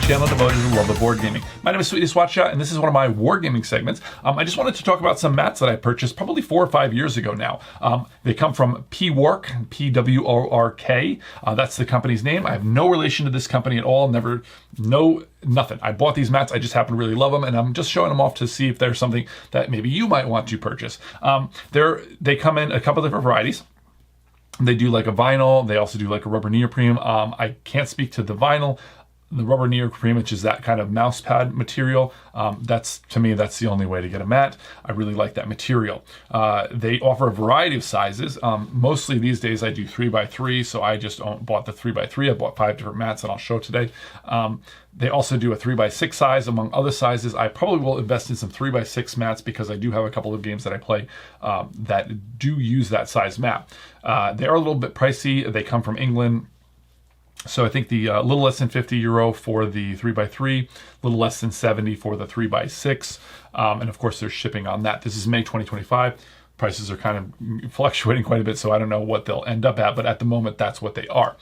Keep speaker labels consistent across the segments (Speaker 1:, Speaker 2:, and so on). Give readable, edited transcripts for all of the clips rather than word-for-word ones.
Speaker 1: channel devoted to the love of board gaming. My name is Sweetness Whachacha, and this is one of my wargaming segments. I just wanted to talk about some mats that I purchased probably 4 or 5 years ago now. They come from PWORK, P-W-O-R-K. That's the company's name. I have no relation to this company at all, nothing. I bought these mats, I just happen to really love them, and I'm just showing them off to see if there's something that maybe you might want to purchase. They come in a couple different varieties. They do like a vinyl, they also do like a rubber neoprene. I can't speak to the vinyl. The rubber neoprene, which is that kind of mouse pad material, to me, that's the only way to get a mat. I really like that material. They offer a variety of sizes. Mostly these days I do 3x3, so I just bought the 3x3. I bought 5 different mats that I'll show today. They also do a 3x6 size, among other sizes. I probably will invest in some 3x6 mats because I do have a couple of games that I play that do use that size mat. They are a little bit pricey. They come from England. So I think the little less than €50 for the 3x3, a little less than 70 for the 3x6, and of course there's shipping on that. This is May 2025. Prices are kind of fluctuating quite a bit, so I don't know what they'll end up at, but at the moment that's what they are.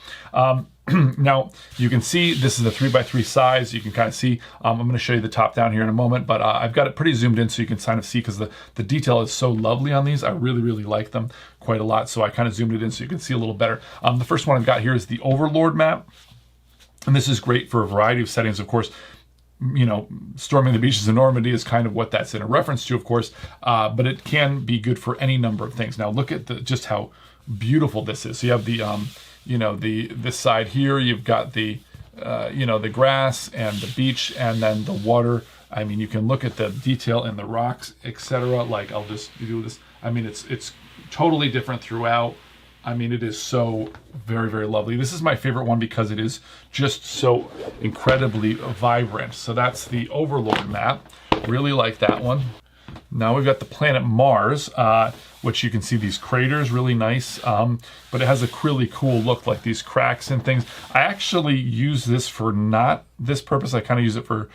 Speaker 1: Now you can see this is a 3x3 size. You can kind of see, I'm going to show you the top down here in a moment, but I've got it pretty zoomed in so you can kind of see, because the detail is so lovely on these. I really like them quite a lot, so I kind of zoomed it in so you can see a little better. The first one I've got here is the Overlord mat, and this is great for a variety of settings. Of course, you know, storming the beaches of Normandy is kind of what that's in a reference to, of course, but it can be good for any number of things. Now look at just how beautiful this is. So you have the this side here, you've got the the grass and the beach, and then the water. I mean, you can look at the detail in the rocks, etc. Like, I'll just do this. I mean, it's totally different throughout. I mean, it is so very lovely. This is my favorite one because it is just so incredibly vibrant. So that's the Overlord map. Really like that one. Now we've got the planet Mars, which you can see these craters, really nice, but it has a really cool look, like these cracks and things. I actually use this for not this purpose. I kind of use it for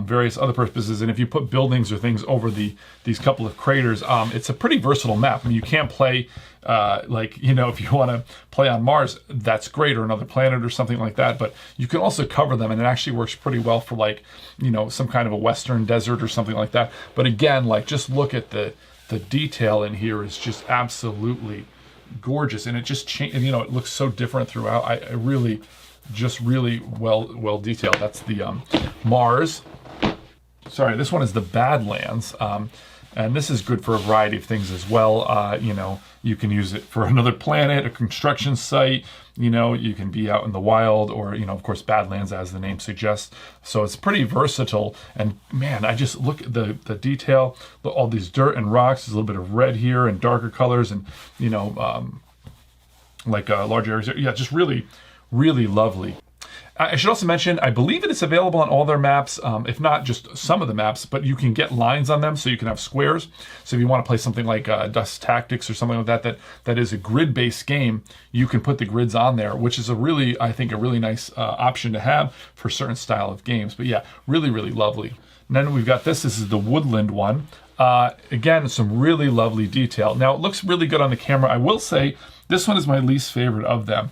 Speaker 1: various other purposes, and if you put buildings or things over these couple of craters, it's a pretty versatile map. I mean, you can't play, if you want to play on Mars, that's great, or another planet or something like that, but you can also cover them, and it actually works pretty well for, like, some kind of a western desert or something like that. But again, like, just look at the detail in here is just absolutely gorgeous, and it just it looks so different throughout. I really well detailed. That's the Mars. Sorry, this one is the Badlands, and this is good for a variety of things as well. You can use it for another planet, a construction site. You can be out in the wild, or of course, Badlands, as the name suggests. So it's pretty versatile. And man, I just look at the detail, all these dirt and rocks. There's a little bit of red here and darker colors, and large areas. Yeah, just really lovely. I should also mention, I believe it is available on all their maps, if not just some of the maps, but you can get lines on them, so you can have squares. So if you want to play something like Dust Tactics or something like that is a grid-based game, you can put the grids on there, which is I think a really nice option to have for certain style of games. But yeah, really lovely. And then we've got this is the Woodland one. Again, some really lovely detail. Now, it looks really good on the camera. I will say, this one is my least favorite of them.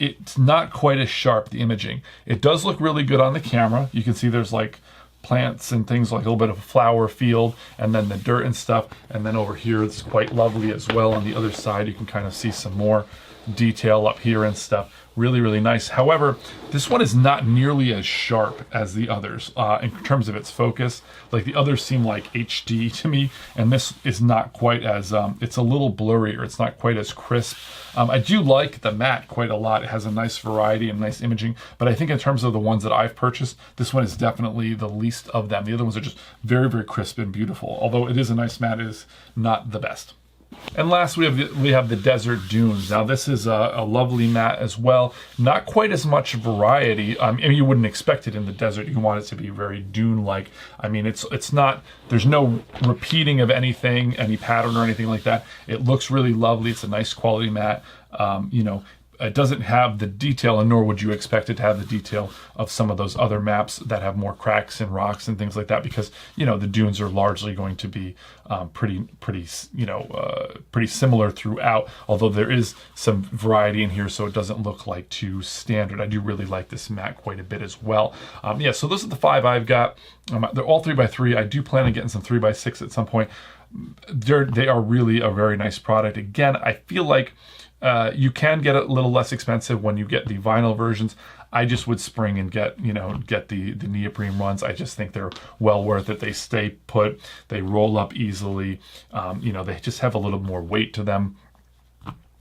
Speaker 1: It's not quite as sharp, the imaging. It does look really good on the camera. You can see there's like plants and things, like a little bit of a flower field, and then the dirt and stuff. And then over here, it's quite lovely as well. On the other side, you can kind of see some more detail up here and stuff. Really nice. However, this one is not nearly as sharp as the others in terms of its focus. Like, the others seem like HD to me, and this is not quite as, it's a little blurrier. It's not quite as crisp. I do like the mat quite a lot. It has a nice variety and nice imaging, but I think in terms of the ones that I've purchased, this one is definitely the least of them. The other ones are just very crisp and beautiful. Although it is a nice mat, it is not the best. And last, we have the Desert Dunes. Now, this is a lovely mat as well. Not quite as much variety. You wouldn't expect it in the desert. You want it to be very dune-like. I mean, it's not. There's no repeating of anything, any pattern or anything like that. It looks really lovely. It's a nice quality mat. it doesn't have the detail, and nor would you expect it to have the detail of some of those other maps that have more cracks and rocks and things like that, because the dunes are largely going to be pretty similar throughout, although there is some variety in here, so it doesn't look like too standard. I do really like this mat quite a bit as well. So those are the 5 I've got. They're all 3x3. I do plan on getting some 3x6 at some point. They are really a very nice product. Again, I feel like you can get it a little less expensive when you get the vinyl versions. I just would spring and get the neoprene ones. I just think they're well worth it. They stay put. They roll up easily. They just have a little more weight to them.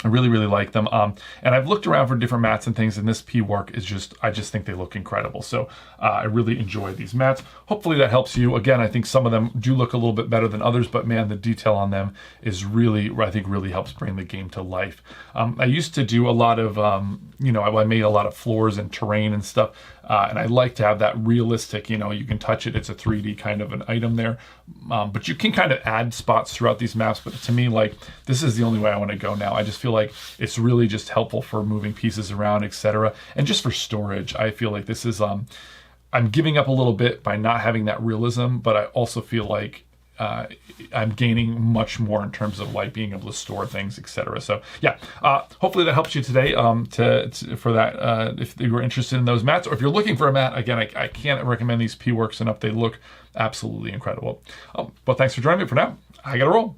Speaker 1: I really, really like them. And I've looked around for different mats and things, and this PWORK is I just think they look incredible. So I really enjoy these mats. Hopefully that helps you. Again, I think some of them do look a little bit better than others, but man, the detail on them is really, I think, really helps bring the game to life. I used to do a lot of, I made a lot of floors and terrain and stuff. And I like to have that realistic, you can touch it. It's a 3D kind of an item there. But you can kind of add spots throughout these maps. But to me, this is the only way I want to go now. I just feel like it's really just helpful for moving pieces around, etc. And just for storage. I feel like this is, I'm giving up a little bit by not having that realism, but I also feel like I'm gaining much more in terms of being able to store things, etc. So yeah, hopefully that helps you today. For that, if you were interested in those mats, or if you're looking for a mat, again, I can't recommend these PWORKs enough. They look absolutely incredible. Well, thanks for joining me. For now, I gotta roll.